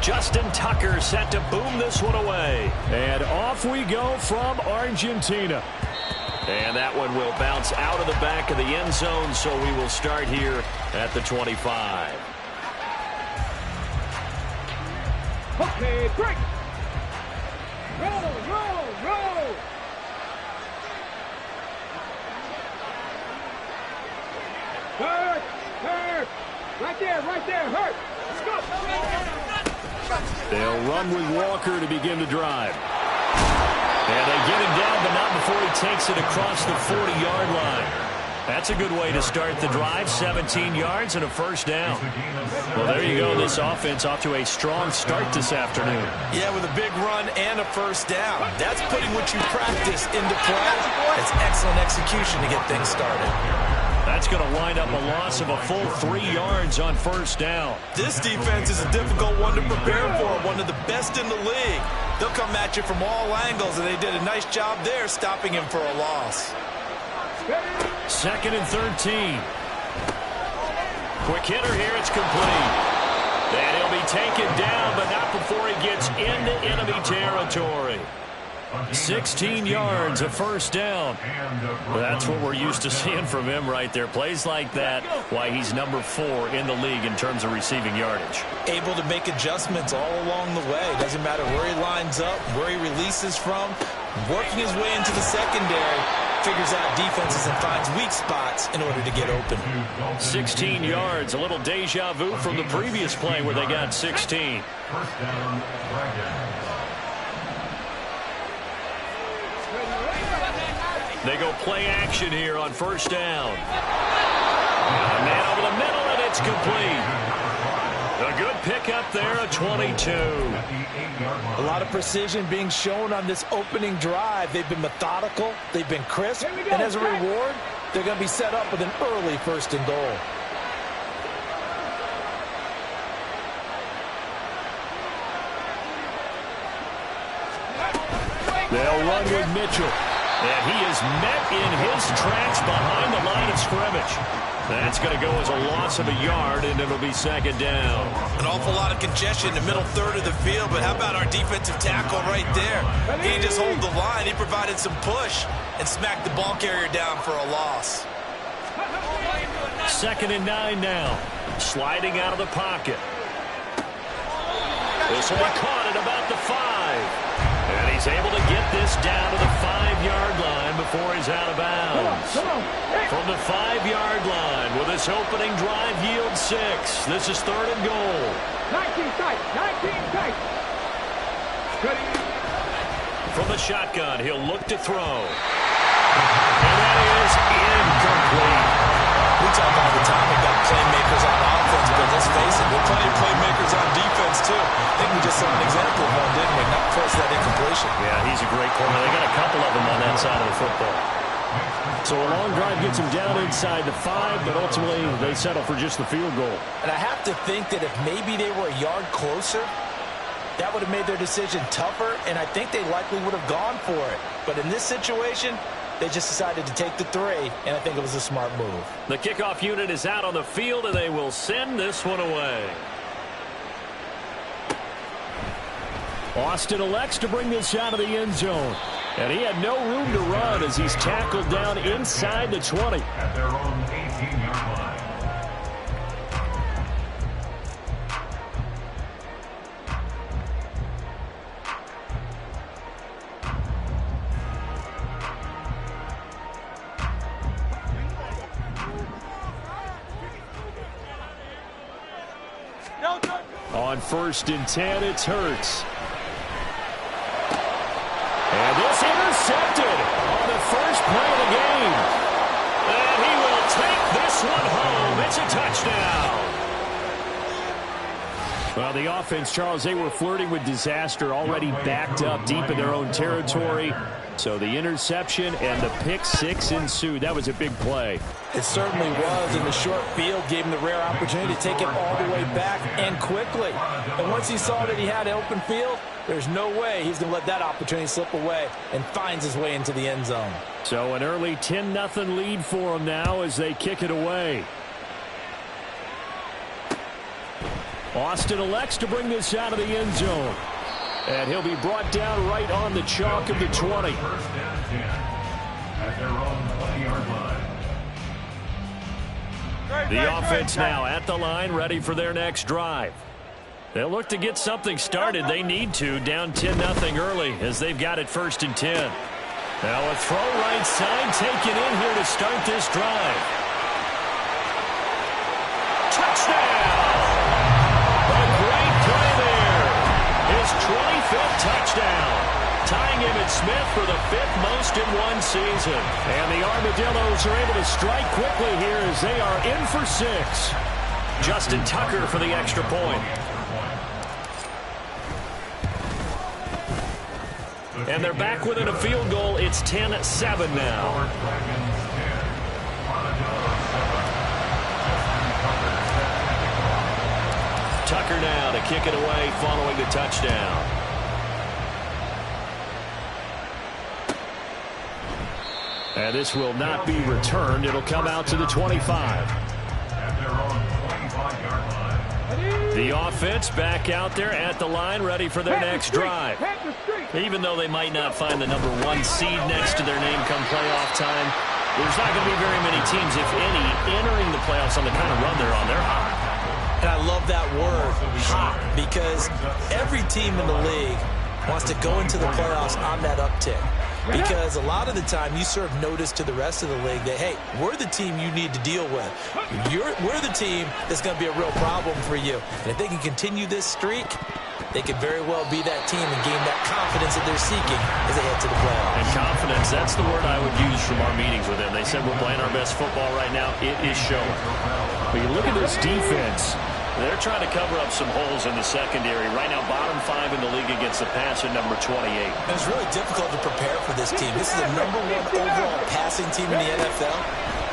Justin Tucker set to boom this one away. And off we go from Argentina. And that one will bounce out of the back of the end zone, so we will start here at the 25. Okay, break. Roll. Hurt. Right there, hurt. Let's go. They'll run with Walker to begin the drive. And they get him down, but not before he takes it across the 40-yard line. That's a good way to start the drive. 17 yards and a first down. Well, there you go. This offense off to a strong start this afternoon. Yeah, with a big run and a first down. That's putting what you practice into play. It's excellent execution to get things started. That's going to wind up a loss of a full 3 yards on first down. This defense is a difficult one to prepare for, one of the best in the league. They'll come at you from all angles, and they did a nice job there stopping him for a loss. 2nd and 13. Quick hitter here. It's complete. And he'll be taken down, but not before he gets into enemy territory. 16 yards, a first down. That's what we're used to seeing from him right there. Plays like that, why he's number 4 in the league in terms of receiving yardage. Able to make adjustments all along the way. Doesn't matter where he lines up, where he releases from. Working his way into the secondary, figures out defenses and finds weak spots in order to get open. 16 yards, a little deja vu from the previous play where they got 16. First down, They go play action here on first down. A man over the middle, and it's complete. A good pickup there, a 22. A lot of precision being shown on this opening drive. They've been methodical, they've been crisp, and as a reward, they're going to be set up with an early 1st and goal. They'll run with Mitchell. And he is met in his tracks behind the line of scrimmage. That's going to go as a loss of a yard, and it'll be 2nd down. An awful lot of congestion in the middle third of the field, but how about our defensive tackle right there? He didn't just hold the line, he provided some push and smacked the ball carrier down for a loss. 2nd and 9 now. Sliding out of the pocket. This will be caught at about the 5. And he's able to get this down to the 5-yard line before he's out of bounds. From the 5-yard line, will this opening drive yield 6? This is 3rd and goal. 19 tight. From the shotgun, he'll look to throw. And that is incomplete. We talk all the time about playmakers on offense, but let's face it, there are plenty of playmakers on defense, too. I think we just saw an example of one, didn't we? Not force that incompletion. Yeah, he's a great corner. They got a couple of them on that side of the football. So a long drive gets them down inside the 5, but ultimately they settle for just the field goal. And I have to think that if maybe they were a yard closer, that would have made their decision tougher, and I think they likely would have gone for it. But in this situation, they just decided to take the 3, and I think it was a smart move. The kickoff unit is out on the field, and they will send this one away. Austin elects to bring this out of the end zone. And he had no room to run as he's tackled down inside the 20. at their own 18-yard line. On 1st and 10, it's Hurts. And this intercepted on the first play of the game. And he will take this one home. It's a touchdown. Well, the offense, Charles, they were flirting with disaster, already backed up deep in their own territory. So the interception and the pick 6 ensued. That was a big play. It certainly was, and the short field gave him the rare opportunity to take it all the way back and quickly. And once he saw that he had an open field, there's no way he's going to let that opportunity slip away, and finds his way into the end zone. So an early 10-0 lead for them now as they kick it away. Austin elects to bring this out of the end zone. And he'll be brought down right on the chalk of the 20. First and 10 at their own 20-yard line. The offense now at the line, ready for their next drive. They'll look to get something started. They need to, down 10-0 early as they've got it 1st and 10. Now a throw right side taken in here to start this drive. Touchdown! A great play there. His 25th touchdown. Tying him at Smith for the 5th most in one season. And the Armadillos are able to strike quickly here as they are in for 6. Justin Tucker for the extra point. And they're back within a field goal. It's 10-7 now. Tucker now to kick it away following the touchdown. And this will not be returned. It'll come out to the 25. The offense back out there at the line, ready for their next drive. Even though they might not find the number 1 seed next to their name come playoff time, there's not going to be very many teams, if any, entering the playoffs on the kind of run they're on. They're hot. And I love that word, hot, because every team in the league wants to go into the playoffs on that uptick. Because a lot of the time you serve notice to the rest of the league that, hey, we're the team you need to deal with. We're the team that's going to be a real problem for you. And if they can continue this streak, they could very well be that team and gain that confidence that they're seeking as they head to the playoffs. And confidence, that's the word I would use from our meetings with them. They said we're playing our best football right now. It is showing. But you look at this defense. They're trying to cover up some holes in the secondary. Right now, bottom 5 in the league against the passer, number 28. It's really difficult to prepare for this team. This is the number 1 overall passing team in the NFL.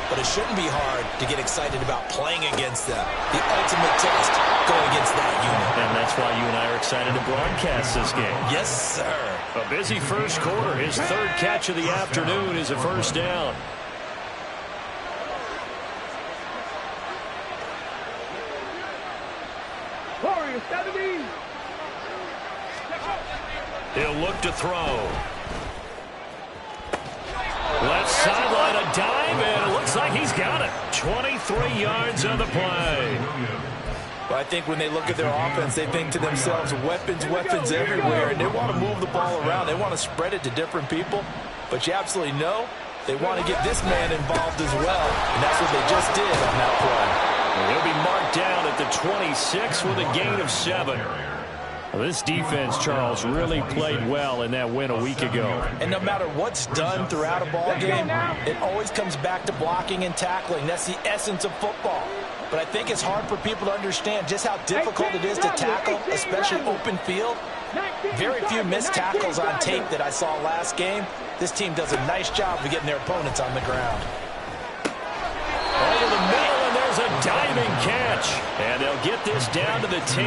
But it shouldn't be hard to get excited about playing against them. The ultimate test going against that unit. And that's why you and I are excited to broadcast this game. Yes, sir. A busy first quarter. His 3rd catch of the afternoon is a first down. He'll look to throw. Left sideline, a dive, and it looks like he's got it. 23 yards on the play. Well, I think when they look at their offense, they think to themselves, weapons, weapons everywhere, and they want to move the ball around. They want to spread it to different people, but you absolutely know they want to get this man involved as well, and that's what they just did on that play. He'll be marked down at the 26 with a gain of 7. Well, this defense, Charles, really played well in that win a week ago. And no matter what's done throughout a ball game, it always comes back to blocking and tackling. That's the essence of football. But I think it's hard for people to understand just how difficult it is to tackle, especially open field. Very few missed tackles on tape that I saw last game. This team does a nice job of getting their opponents on the ground. Over the middle, and there's a diving catch. And they'll get this down to the 10.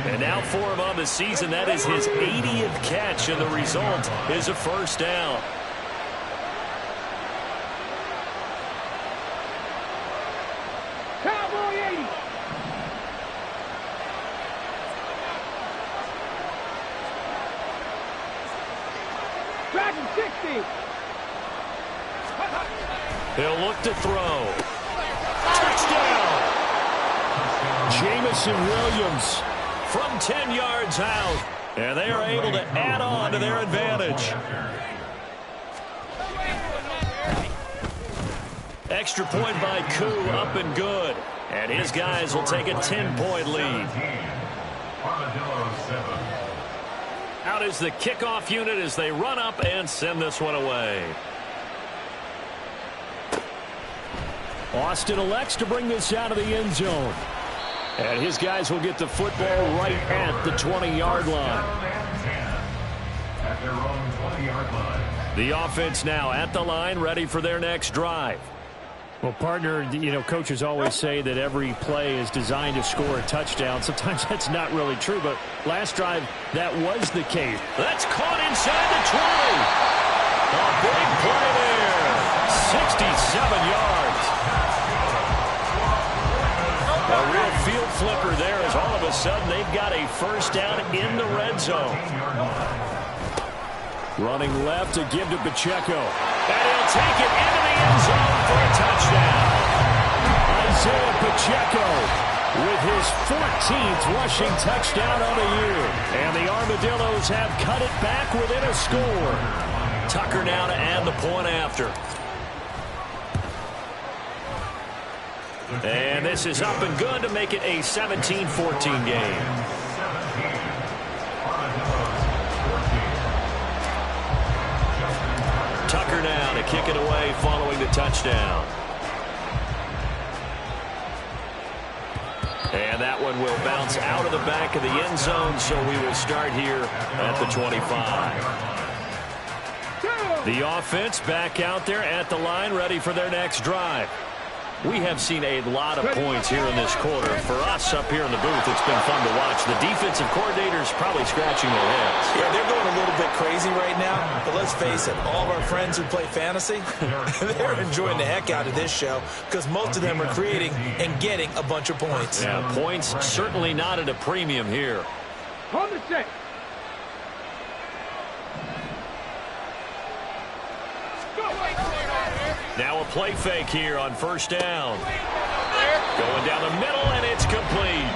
And now for him on the season, that is his 80th catch, and the result is a first down. Cowboy 80. Dragon 60. He'll look to throw. Touchdown! Jamison Williams From 10 yards out. And they are able to add on to their advantage. Extra point by Koo, up and good. And his guys will take a 10-point lead. Out is the kickoff unit as they run up and send this one away. Austin elects to bring this out of the end zone. And his guys will get the football right at the 20-yard line. At their own 20-yard line. The offense now at the line, ready for their next drive. Well, partner, you know, coaches always say that every play is designed to score a touchdown. Sometimes that's not really true, but last drive, that was the case. That's caught inside the 20. A big play there. 67 yards. A real field flipper there as all of a sudden they've got a first down in the red zone. Running left to give to Pacheco. And he'll take it into the end zone for a touchdown. Isaiah Pacheco with his 14th rushing touchdown on the year. And the Armadillos have cut it back within a score. Tucker now to add the point after. And this is up and good to make it a 17-14 game. Tucker now to kick it away following the touchdown. And that one will bounce out of the back of the end zone, so we will start here at the 25. The offense back out there at the line, ready for their next drive. We have seen a lot of points here in this quarter. For us up here in the booth, it's been fun to watch. The defensive coordinators probably scratching their heads. Yeah, they're going a little bit crazy right now. But let's face it, all of our friends who play fantasy, they're enjoying the heck out of this show because most of them are creating and getting a bunch of points. Yeah, points certainly not at a premium here. On the set. Now a play fake here on first down. Going down the middle, and it's complete.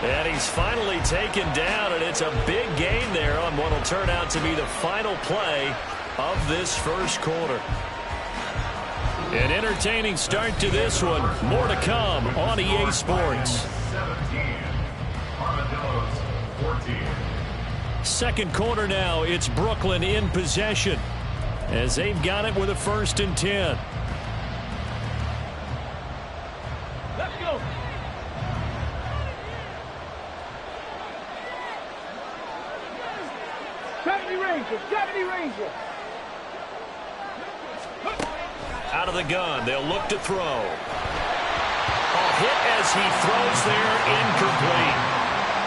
And he's finally taken down, and it's a big gain there on what will turn out to be the final play of this first quarter. An entertaining start to this one. More to come on EA Sports. Second quarter now, it's Brooklyn in possession as they've got it with a 1st and 10. Let's go. Gravity Ranger. Out of the gun, they'll look to throw. A hit as he throws there, incomplete.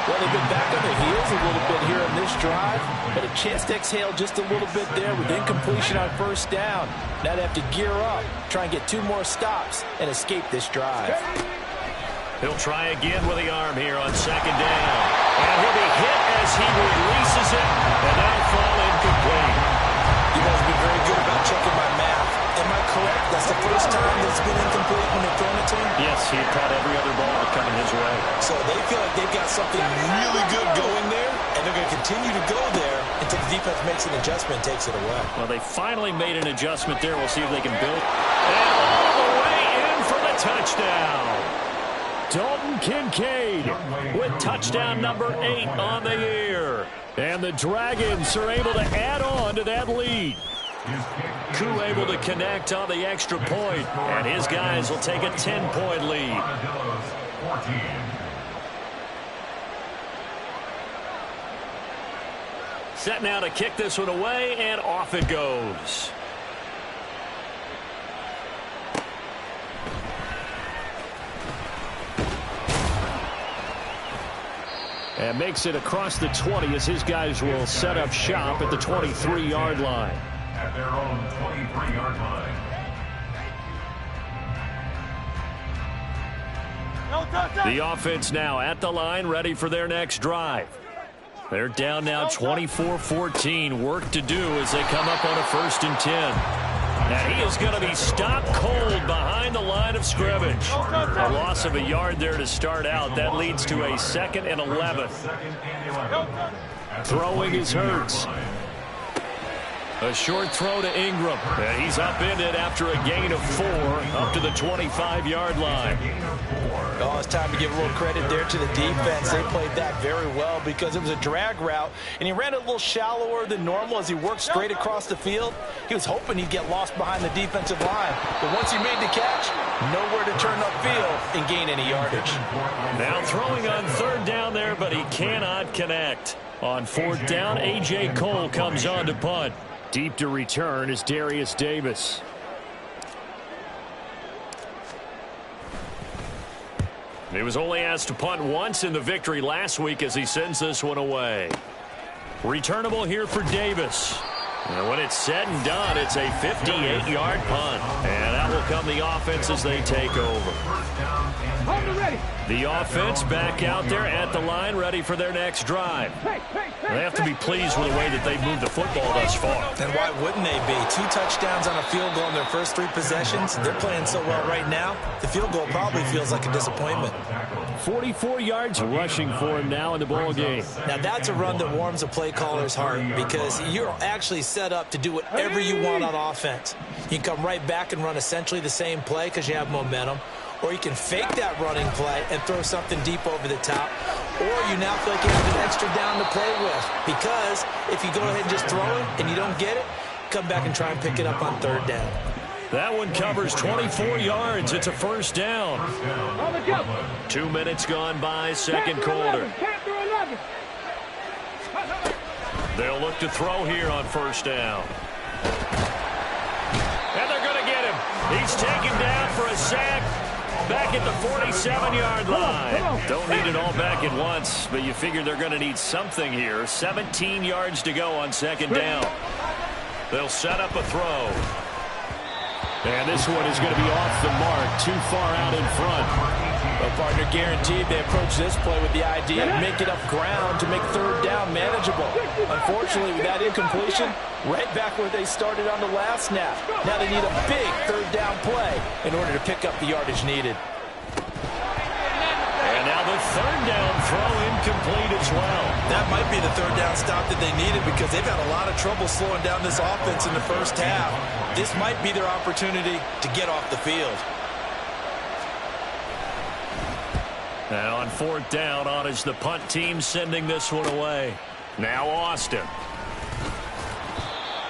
Well, they've been back on their heels a little bit here in this drive, but a chance to exhale just a little bit there with incompletion on first down. Now they have to gear up, try and get 2 more stops, and escape this drive. He'll try again with the arm here on 2nd down. And he'll be hit as he releases it, and that'll fall incomplete. You guys have been very good about checking my math. Am I correct? That's the first time that's been incomplete when they've thrown it to him? Yes, he had caught every other ball coming his way. So they feel like they've got something really good going there, and they're going to continue to go there until the defense makes an adjustment and takes it away. Well, they finally made an adjustment there. We'll see if they can build. And all the way in for the touchdown. Dalton Kincaid with touchdown number 8 on the year. And the Dragons are able to add on to that lead. Koo able to connect on the extra point, and his guys will take a 10-point lead. Set now to kick this one away, and off it goes. And makes it across the 20 as his guys will set up shop at the 23-yard line. At their own 23-yard line. The offense now at the line, ready for their next drive. They're down now 24-14. Work to do as they come up on a 1st and 10. And he is going to be stopped cold behind the line of scrimmage. A loss of a yard there to start out. That leads to a 2nd and 11. Throwing is Hurts. A short throw to Ingram. And he's upended after a gain of 4 up to the 25-yard line. Oh, it's time to give a little credit there to the defense. They played that very well because it was a drag route, and he ran it a little shallower than normal as he worked straight across the field. He was hoping he'd get lost behind the defensive line, but once he made the catch, nowhere to turn upfield and gain any yardage. Now throwing on 3rd down there, but he cannot connect. On 4th down, A.J. Cole comes on to punt. Deep to return is Darius Davis. He was only asked to punt once in the victory last week as he sends this one away. Returnable here for Davis. And when it's said and done, it's a 58-yard punt. And that will come the offense as they take over. Hold it ready. The offense back out there at the line, ready for their next drive. They have to be pleased with the way that they've moved the football thus far. And why wouldn't they be? 2 touchdowns on a field goal in their first 3 possessions. They're playing so well right now, the field goal probably feels like a disappointment. 44 yards rushing for him now in the ball game. Now that's a run that warms a play caller's heart because you're actually set up to do whatever you want on offense. You can come right back and run essentially the same play because you have momentum, or you can fake that running play and throw something deep over the top, or you now feel like you have an extra down to play with because if you go ahead and just throw it and you don't get it, come back and try and pick it up on 3rd down. That one covers 24 yards. It's a first down. 2 minutes gone by, second quarter. They'll look to throw here on first down. And they're going to get him. He's taken down for a sack back at the 47-yard line. Don't need it all back at once, but you figure they're going to need something here. 17 yards to go on second down. They'll set up a throw. And this one is going to be off the mark, too far out in front. Well, partner, guaranteed they approach this play with the idea of make it up ground to make 3rd down manageable. Unfortunately, with that incompletion, right back where they started on the last snap. Now they need a big 3rd down play in order to pick up the yardage needed. And now the 3rd down throw incomplete as well. That might be the 3rd down stop that they needed because they've had a lot of trouble slowing down this offense in the first half. This might be their opportunity to get off the field. Now on 4th down, on is the punt team sending this one away. Now Austin.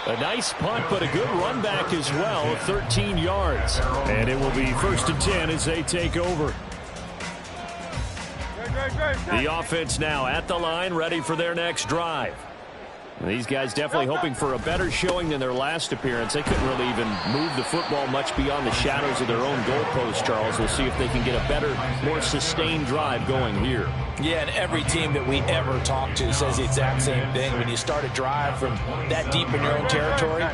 A nice punt, but a good run back as well of 13 yards. And it will be 1st and 10 as they take over. The offense now at the line, ready for their next drive. These guys definitely hoping for a better showing than their last appearance. They couldn't really even move the football much beyond the shadows of their own goalpost, Charles. We'll see if they can get a better, more sustained drive going here. Yeah, and every team that we ever talk to says the exact same thing. When you start a drive from that deep in your own territory,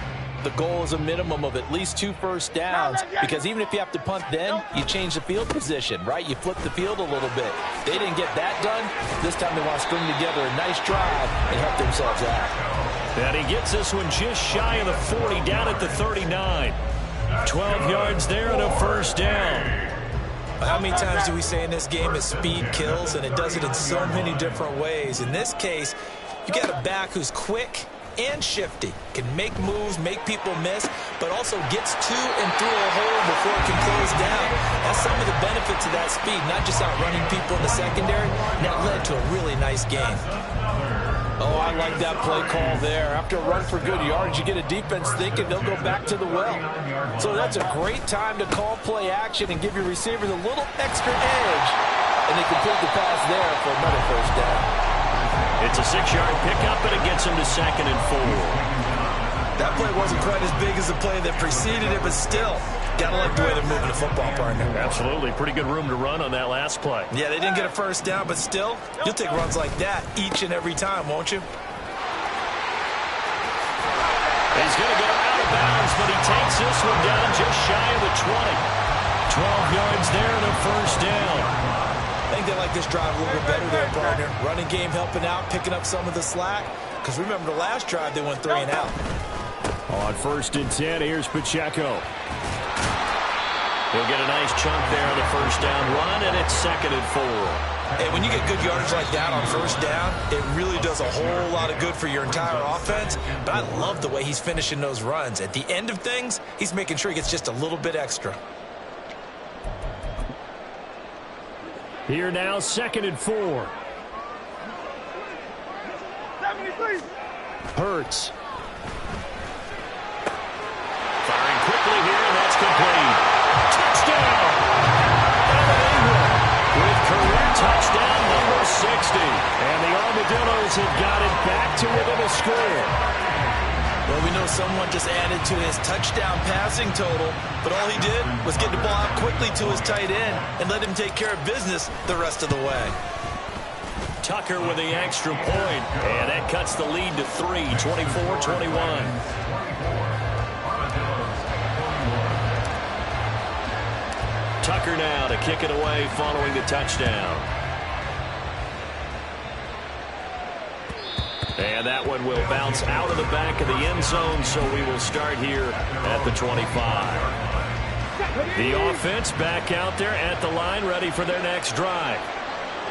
the goal is a minimum of at least 2 first downs because even if you have to punt then, you change the field position, right? You flip the field a little bit. They didn't get that done. This time they want to string together a nice drive and help themselves out. And he gets this one just shy of the 40, down at the 39. 12 yards there and a first down. How many times do we say in this game is speed kills, and it does it in so many different ways. In this case, you got a back who's quick and shifty, can make moves, make people miss, but also gets to and through a hole before it can close down. That's some of the benefits of that speed, not just outrunning people in the secondary, and that led to a really nice game. Oh, I like that play call there. After a run for good yards, you get a defense thinking they'll go back to the well. So that's a great time to call play action and give your receivers a little extra edge, and they complete the pass there for another first down. It's a 6-yard pickup, and it gets him to 2nd and 4. That play wasn't quite as big as the play that preceded it, but still, gotta like the way they're moving the football, partner. Absolutely. Pretty good room to run on that last play. Yeah, they didn't get a first down, but still, you'll take runs like that each and every time, won't you? He's going to go out of bounds, but he takes this one down just shy of the 20. 12 yards there and a first down. I think they like this drive a little bit better there, partner. Running game helping out, picking up some of the slack. Because remember the last drive, they went 3 and out. On 1st and 10, here's Pacheco. He'll get a nice chunk there on the first down run, and it's 2nd and 4. Hey, when you get good yardage like that on first down, it really does a whole lot of good for your entire offense. But I love the way he's finishing those runs. At the end of things, he's making sure he gets just a little bit extra. Here now, 2nd and 4. Hurts. Firing quickly here, and that's complete. Touchdown! With career touchdown number 60. And the Armadillos have got it back to within a score. Well, we know someone just added to his touchdown passing total, but all he did was get the ball out quickly to his tight end and let him take care of business the rest of the way. Tucker with the extra point, and that cuts the lead to 3, 24-21. Tucker now to kick it away following the touchdown. And that one will bounce out of the back of the end zone, so we will start here at the 25. The offense back out there at the line, ready for their next drive.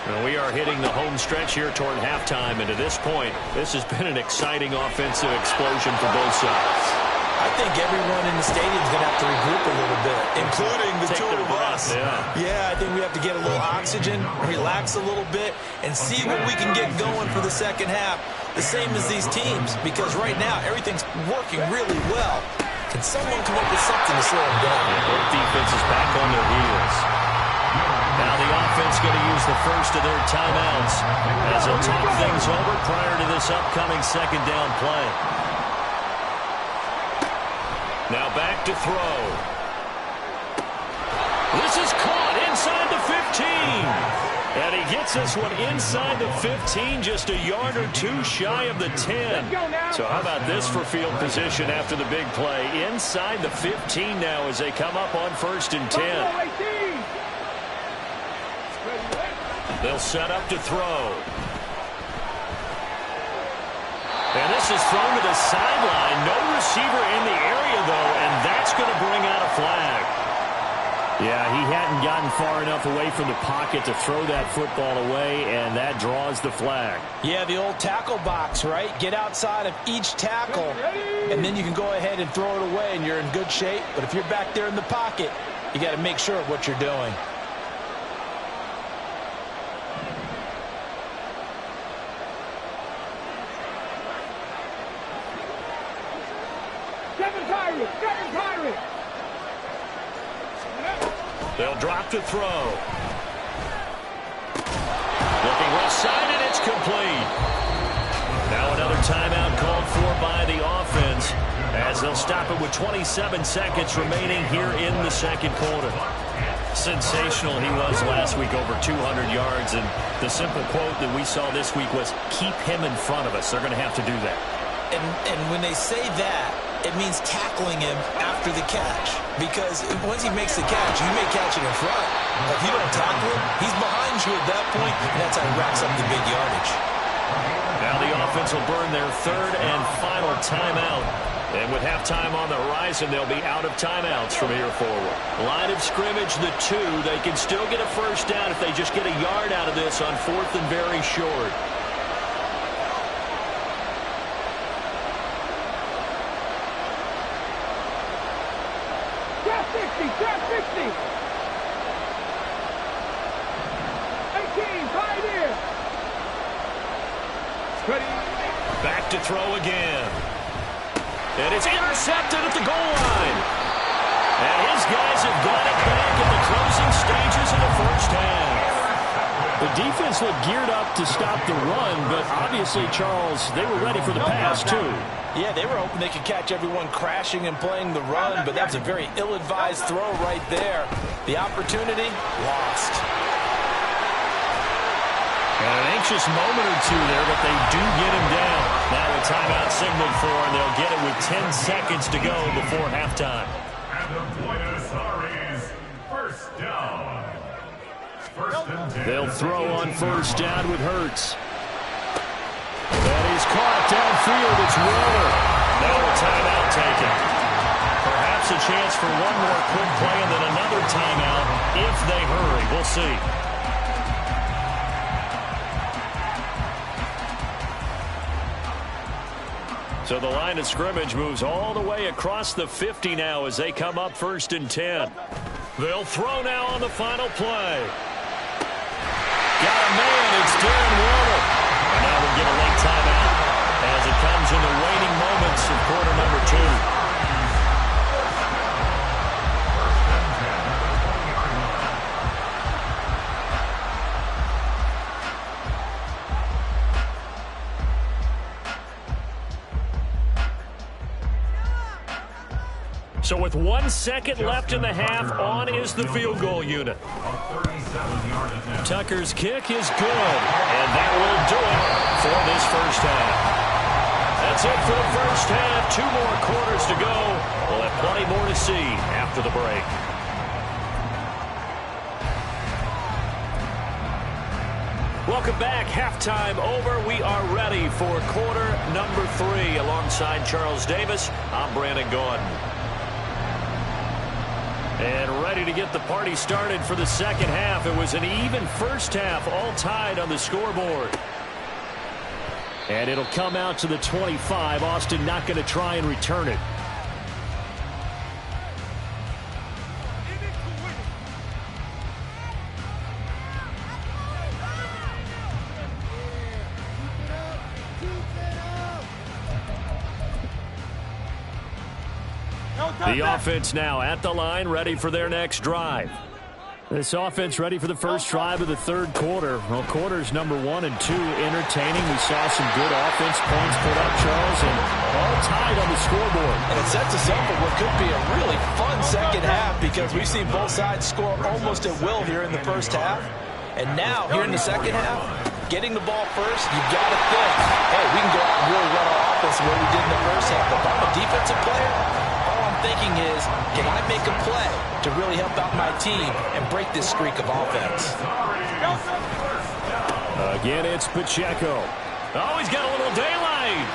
And we are hitting the home stretch here toward halftime, and to this point, this has been an exciting offensive explosion for both sides. I think everyone in the stadium is going to have to regroup a little bit, including the two of us. Yeah, I think we have to get a little oxygen, relax a little bit, and see what we can get going for the second half. The same as these teams, because right now everything's working really well. Can someone come up with something to slow them down? Both defenses back on their heels. Now the offense going to use the first of their timeouts as they'll talk things over prior to this upcoming second down play. Now back to throw. This is caught inside the 15. And he gets this one inside the 15, just a yard or two shy of the 10. So how about this for field position after the big play? Inside the 15 now as they come up on 1st and 10. They'll set up to throw. And this is thrown to the sideline. No receiver in the area, though, and that's going to bring out a flag. Yeah, he hadn't gotten far enough away from the pocket to throw that football away, and that draws the flag. Yeah, the old tackle box, right? Get outside of each tackle, and then you can go ahead and throw it away, and you're in good shape. But if you're back there in the pocket, you got to make sure of what you're doing. They'll drop to throw. Looking left side, and it's complete. Now another timeout called for by the offense as they'll stop it with 27 seconds remaining here in the second quarter. Sensational he was last week, over 200 yards, and the simple quote that we saw this week was, keep him in front of us. They're going to have to do that. And when they say that, it means tackling him after the catch. Because once he makes the catch, you may catch it in front. But if you don't tackle him, he's behind you at that point, and that's how he racks up the big yardage. Now the offense will burn their third and final timeout. And with halftime on the horizon, they'll be out of timeouts from here forward. Line of scrimmage, the 2. They can still get a first down if they just get a yard out of this on 4th and very short. Back to throw again. And it's intercepted at the goal line. And his guys have got it back in the closing stages of the first half. The defense looked geared up to stop the run, but obviously, Charles, they were ready for the pass, too. Yeah, they were hoping they could catch everyone crashing and playing the run, but that's a very ill-advised throw right there. The opportunity, lost. And an anxious moment or two there, but they do get him down. Now a timeout signaled for, and they'll get it with 10 seconds to go before halftime. And the Buenos Aires first down. First and 10. They'll throw on first down with Hurts. And he's caught downfield. It's Waller. Now a timeout taken. Perhaps a chance for one more quick play and then another timeout if they hurry. We'll see. So the line of scrimmage moves all the way across the 50 now as they come up 1st and 10. They'll throw now on the final play. Got a man. It's Darren Waller. And now we'll get a late timeout as it comes in the waning moments of quarter number 2. So with 1 second left in the half, on is the field goal unit. Tucker's kick is good, and that will do it for this first half. That's it for the first half. 2 more quarters to go. We'll have plenty more to see after the break. Welcome back. Halftime over. We are ready for quarter number 3. Alongside Charles Davis, I'm Brandon Gordon. And ready to get the party started for the second half. It was an even first half, all tied on the scoreboard. And it'll come out to the 25. Austin not going to try and return it. The offense now at the line, ready for their next drive. This offense ready for the first drive of the third quarter. Well, quarters number 1 and 2 entertaining. We saw some good offense points put up, Charles, and all tied on the scoreboard. And it sets us up for what could be a really fun second half because we've seen both sides score almost at will here in the first half. And now, here in the second half, getting the ball first, you've got to think, hey, we can go out and really run our offense the way we did in the first half. If I'm a defensive player, thinking is, can I make a play to really help out my team and break this streak of offense? Again, it's Pacheco. Oh, he's got a little daylight.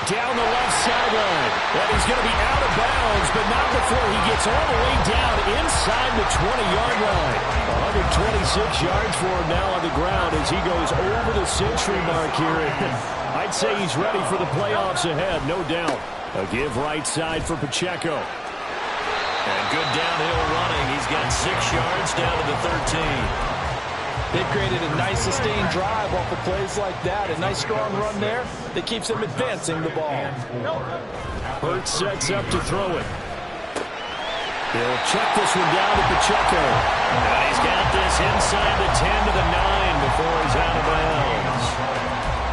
Down the left sideline. And he's going to be out of bounds, but not before he gets all the way down inside the 20-yard line. 126 yards for him now on the ground as he goes over the century mark here. I'd say he's ready for the playoffs ahead, no doubt. A give right side for Pacheco. And good downhill running. He's got 6 yards down to the 13. They've created a nice sustained drive off of plays like that. A nice strong run there that keeps them advancing the ball. Hurts sets up to throw it. He'll check this one down to Pacheco. And he's got this inside the 10 to the 9 before he's out of bounds.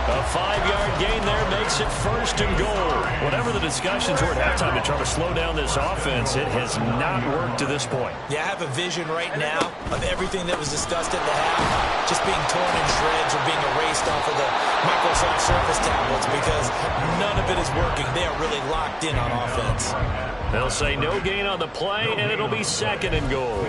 A 5-yard gain there makes it first and goal. Whatever the discussions were at halftime to try to slow down this offense, it has not worked to this point. Yeah, I have a vision right now of everything that was discussed at the half just being torn in shreds or being erased off of the Microsoft Surface tablets because none of it is working. They are really locked in on offense. They'll say no gain on the play, and it'll be second and goal.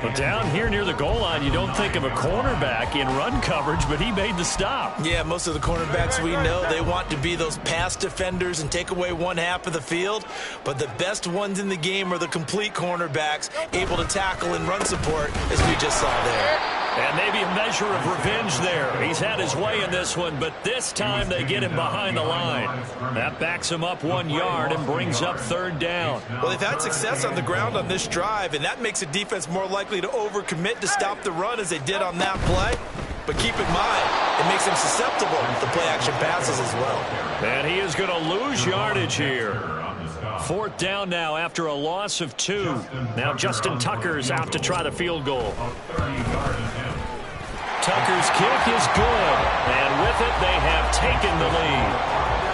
But down here near the goal line, you don't think of a cornerback in run coverage, but he made the stop. Yeah, most of the cornerbacks we know, they want to be those pass defenders and take away one half of the field. But the best ones in the game are the complete cornerbacks, able to tackle and run support, as we just saw there. And maybe a measure of revenge there. He's had his way in this one, but this time they get him behind the line. That backs him up 1 yard and brings up third down. Well, they've had success on the ground on this drive, and that makes a defense more likely to overcommit to stop the run as they did on that play. But keep in mind, it makes them susceptible to play-action passes as well. And he is going to lose yardage here. Fourth down now after a loss of 2. Now Justin Tucker's out to try the field goal. Tucker's kick is good, and with it, they have taken the lead.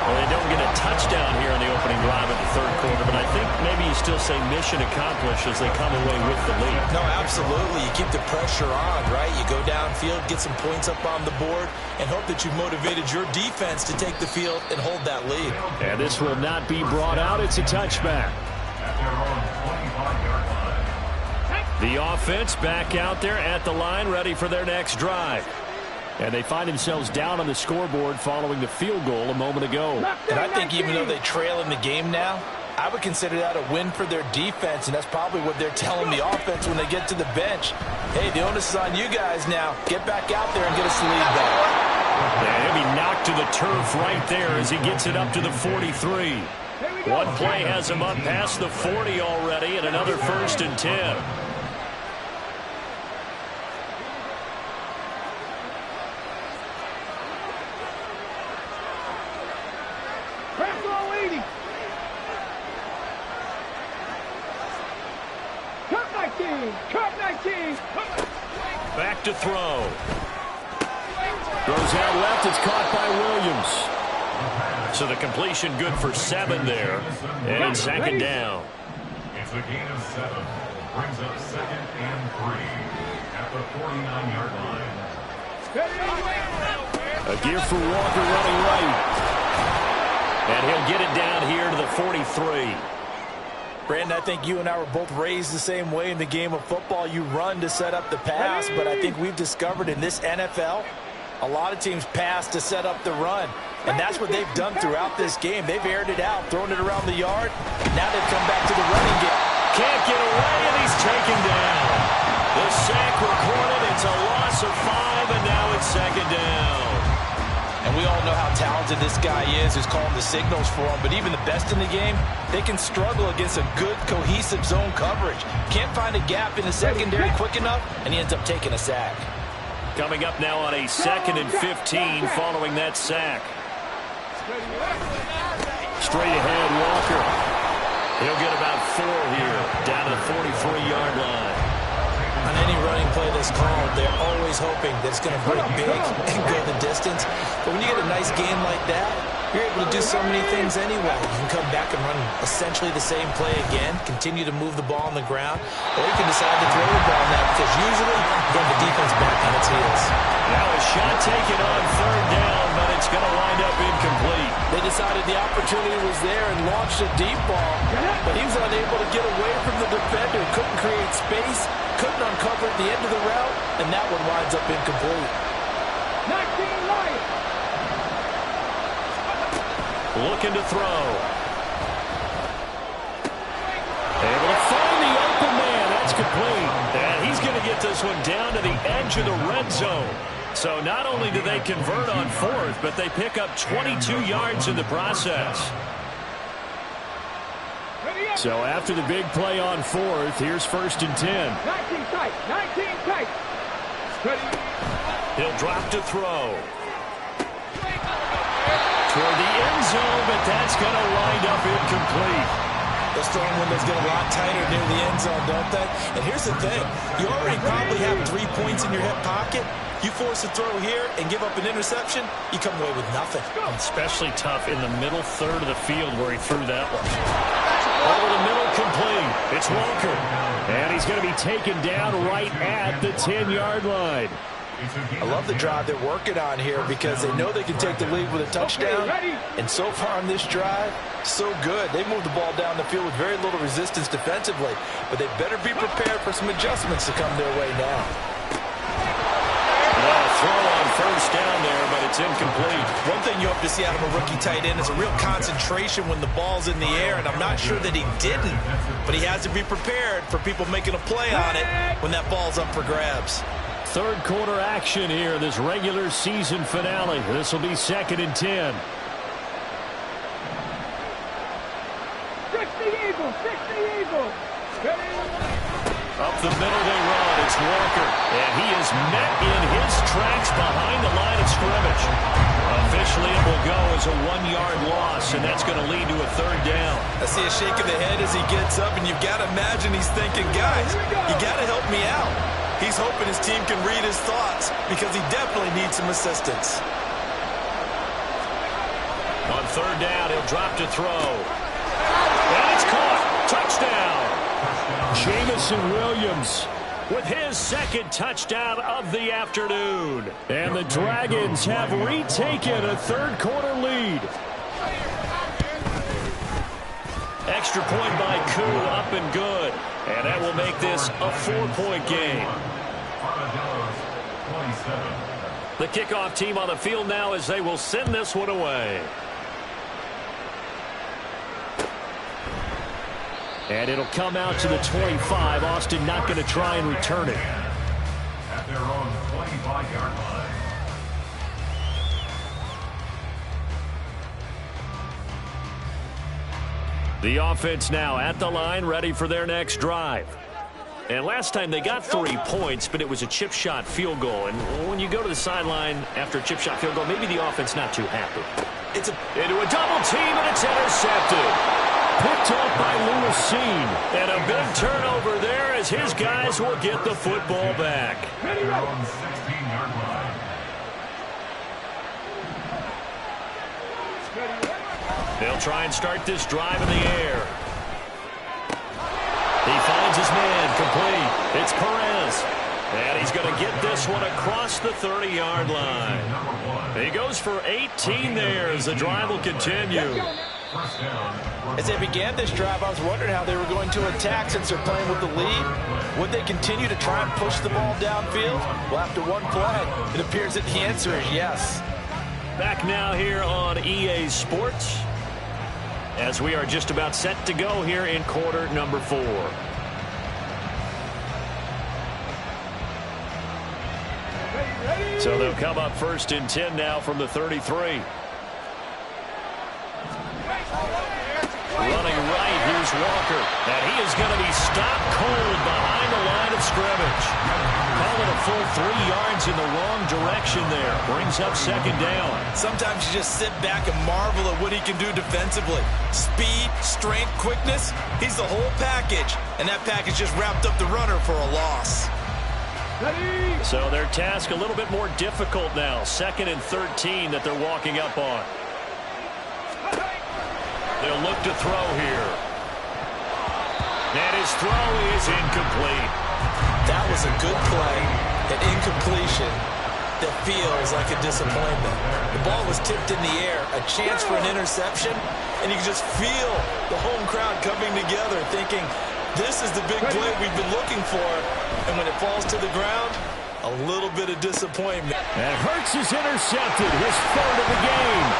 Well, they don't get a touchdown here in the opening drive of the third quarter, but I think maybe you still say mission accomplished as they come away with the lead. No, absolutely. You keep the pressure on, right? You go downfield, get some points up on the board, and hope that you motivated your defense to take the field and hold that lead. And this will not be brought out. It's a touchback. The offense back out there at the line, ready for their next drive. And they find themselves down on the scoreboard following the field goal a moment ago. And I think even though they trail in the game now, I would consider that a win for their defense, and that's probably what they're telling the offense when they get to the bench. Hey, the onus is on you guys now. Get back out there and get us the lead back. And he'll be knocked to the turf right there as he gets it up to the 43. One play has him up past the 40 already, and another 1st and 10. Back to throw. Throws out left. It's caught by Williams. So the completion good for 7 there. And it's second down. It's a gain of 7. Brings up 2nd and 3 at the 49-yard line. A give for Walker running right. And he'll get it down here to the 43. Brandon, I think you and I were both raised the same way in the game of football. You run to set up the pass, but I think we've discovered in this NFL, a lot of teams pass to set up the run. And that's what they've done throughout this game. They've aired it out, thrown it around the yard. Now they've come back to the running game. Can't get away, and he's taken down. The sack recorded. It's a loss of 5, and now it's second down. And we all know how talented this guy is who's calling the signals for him. But even the best in the game, they can struggle against a good, cohesive zone coverage. Can't find a gap in the secondary quick enough, and he ends up taking a sack. Coming up now on a 2nd and 15 following that sack. Straight ahead, Walker. He'll get about 4 here, down to the 43-yard line. On any running play that's called, they're always hoping that it's going to break big and go the distance. But when you get a nice gain like that, you're able to do so many things anyway. You can come back and run essentially the same play again, continue to move the ball on the ground, or you can decide to throw the ball now because usually you have the defense back on its heels. Now a shot taken on 3rd down, but it's going to wind up incomplete. They decided the opportunity was there and launched a deep ball, but he was unable to get away from the defender, couldn't create space, couldn't uncover at the end of the route, and that one winds up incomplete. 19 Lions. Looking to throw. Able to find the open man. That's complete. And he's going to get this one down to the edge of the red zone. So not only do they convert on 4th, but they pick up 22 yards in the process. So after the big play on 4th, here's 1st and 10. 19 tight. 19 tight. He'll drop to throw. Toward the end zone, but that's going to wind up incomplete. Those throwing windows get a lot tighter near the end zone, don't they? And here's the thing. You already probably have 3 points in your hip pocket. You force a throw here and give up an interception, you come away with nothing. Especially tough in the middle 3rd of the field where he threw that one. Over the middle, complete. It's Walker. And he's going to be taken down right at the 10-yard line. I love the drive they're working on here because they know they can take the lead with a touchdown. And so far on this drive, so good. They moved the ball down the field with very little resistance defensively. But they better be prepared for some adjustments to come their way now. Throw on 1st down there, but it's incomplete. One thing you hope to see out of a rookie tight end is a real concentration when the ball's in the air, and I'm not sure that he didn't, but he has to be prepared for people making a play on it when that ball's up for grabs. 3rd quarter action here, this regular season finale. This will be 2nd and 10. 60 Eagles. 60 Eagles. Up the middle they run. It's Walker. And he is met in his tracks behind the line of scrimmage. Officially, it will go as a 1-yard loss, and that's going to lead to a 3rd down. I see a shake of the head as he gets up, and you've got to imagine he's thinking, guys, you got to help me out. He's hoping his team can read his thoughts because he definitely needs some assistance. On 3rd down, he'll drop to throw. And it's caught. Touchdown. Jamison Williams with his 2nd touchdown of the afternoon. And the Dragons have retaken a 3rd quarter lead. Extra point by Koo, up and good. And that will make this a 4-point game. The kickoff team on the field now as they will send this one away. And it'll come out to the 25. Austin not going to try and return it. At their own 25-yard line. The offense now at the line, ready for their next drive. And last time they got 3 points, but it was a chip shot field goal. And when you go to the sideline after a chip shot field goal, maybe the offense not too happy. Into a double team, and it's intercepted. Picked up by Lewisine. And a big turnover there as his guys will get the football back. At their own 16-yard line. They'll try and start this drive in the air. He finds his man, complete. It's Perez. And he's going to get this one across the 30-yard line. He goes for 18 there as the drive will continue. First down. As they began this drive, I was wondering how they were going to attack since they're playing with the lead. Would they continue to try and push the ball downfield? Well, after one play, it appears that the answer is yes. Back now here on EA Sports, as we are just about set to go here in quarter number 4. So they'll come up first and 10 now from the 33. Running right, here's Walker. And he is going to be stopped cold behind the line of scrimmage. Call it a full 3 yards in the wrong direction there. Brings up second down. Sometimes you just sit back and marvel at what he can do defensively. Speed, strength, quickness, he's the whole package. And that package just wrapped up the runner for a loss. So their task a little bit more difficult now. 2nd and 13 that they're walking up on. They'll look to throw here. And his throw is incomplete. That was a good play, an incompletion that feels like a disappointment. The ball was tipped in the air, a chance for an interception, and you can just feel the home crowd coming together thinking, this is the big play we've been looking for. And when it falls to the ground, a little bit of disappointment. And Hurts is intercepted, his 3rd of the game.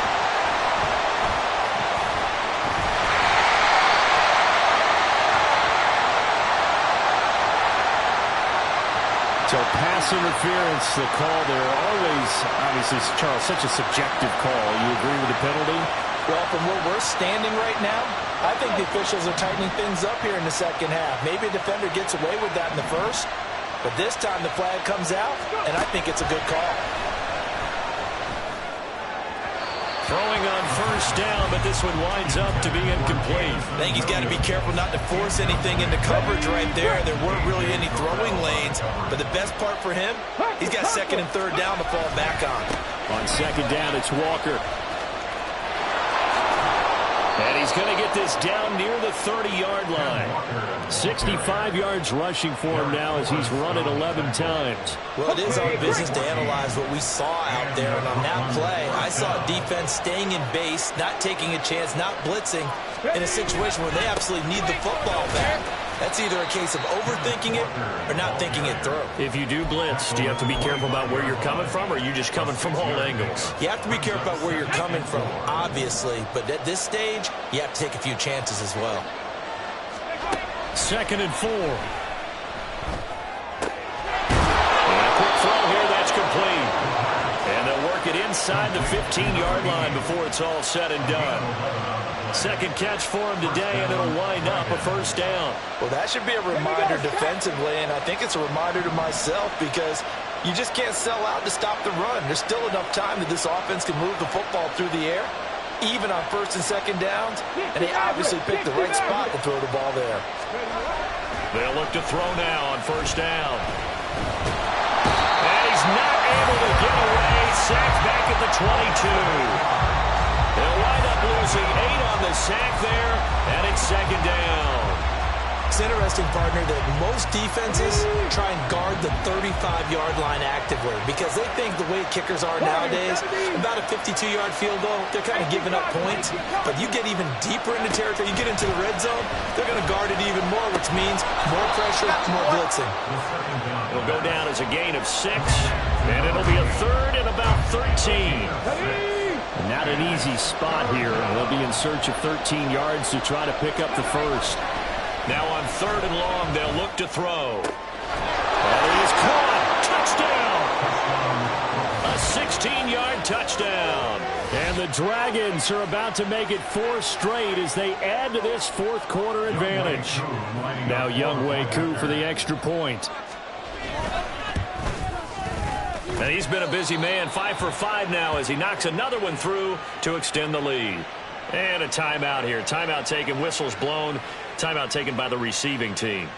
So pass interference, the call there. Always, obviously, Charles, such a subjective call. You agree with the penalty? Well, from where we're standing right now, I think the officials are tightening things up here in the second half. Maybe a defender gets away with that in the first, but this time the flag comes out, and I think it's a good call. Throwing on first down, but this one winds up to be incomplete. I think he's got to be careful not to force anything into coverage right there. There weren't really any throwing lanes, but the best part for him, he's got 2nd and 3rd down to fall back on. On 2nd down, it's Walker. And he's going to get this down near the 30-yard line. 65 yards rushing for him now as he's run it 11 times. Well, it is our business to analyze what we saw out there. And on that play, I saw defense staying in base, not taking a chance, not blitzing in a situation where they absolutely need the football back. That's either a case of overthinking it or not thinking it through. If you do blitz, do you have to be careful about where you're coming from, or are you just coming from all angles? You have to be careful about where you're coming from, obviously. But at this stage, you have to take a few chances as well. 2nd and 4. And a quick throw here, that's complete. And they'll work it inside the 15-yard line before it's all said and done. 2nd catch for him today, and it'll wind up a first down. Well, that should be a reminder defensively, and I think it's a reminder to myself because you just can't sell out to stop the run. There's still enough time that this offense can move the football through the air, even on 1st and 2nd downs, and they obviously picked the right spot to throw the ball there. They'll look to throw now on first down. And he's not able to get away. Sacked back at the 22. They'll wind up losing 8 on the sack there, and it's 2nd down. It's interesting, partner, that most defenses try and guard the 35-yard line actively because they think the way kickers are nowadays, about a 52-yard field goal, they're kind of giving up points. But you get even deeper into territory, you get into the red zone, they're going to guard it even more, which means more pressure, more blitzing. It'll go down as a gain of 6, and it'll be a 3rd and about 13. Not an easy spot here. They'll be in search of 13 yards to try to pick up the first. Now on 3rd and long, they'll look to throw. And he is caught. Touchdown. A 16-yard touchdown. And the Dragons are about to make it 4 straight as they add to this 4th quarter advantage. Now Younghoe Koo for the extra point. And he's been a busy man, 5 for 5 now as he knocks another one through to extend the lead. And a timeout here. Timeout taken, whistles blown. Timeout taken by the receiving team.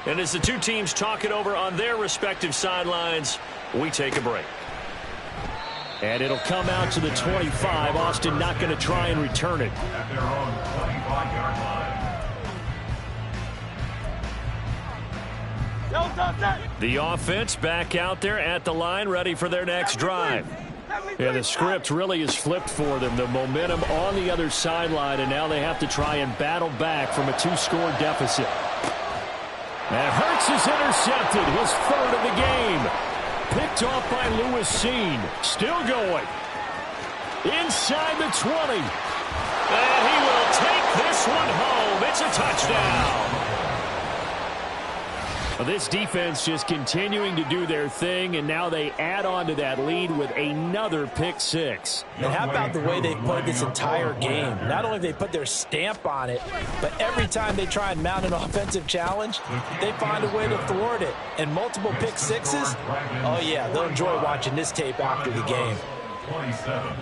And as the two teams talk it over on their respective sidelines, we take a break. And it'll come out to the 25. Austin not going to try and return it. At their own 25-yard line. The offense back out there at the line, ready for their next drive. Yeah, the script really is flipped for them. The momentum on the other sideline, and now they have to try and battle back from a 2-score deficit. And Hurts is intercepted, his third of the game. Picked off by Lewis Seen. Still going. Inside the 20. And he will take this one home. It's a touchdown. Well, this defense just continuing to do their thing, and now they add on to that lead with another pick six. And how about the way they played this entire game? Not only have they put their stamp on it, but every time they try and mount an offensive challenge, they find a way to thwart it. And multiple pick sixes, oh yeah, they'll enjoy watching this tape after the game. 27.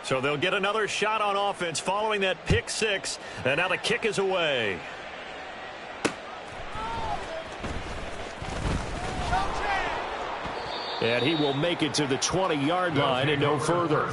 So they'll get another shot on offense following that pick six. And now the kick is away. And he will make it to the 20-yard line and no further.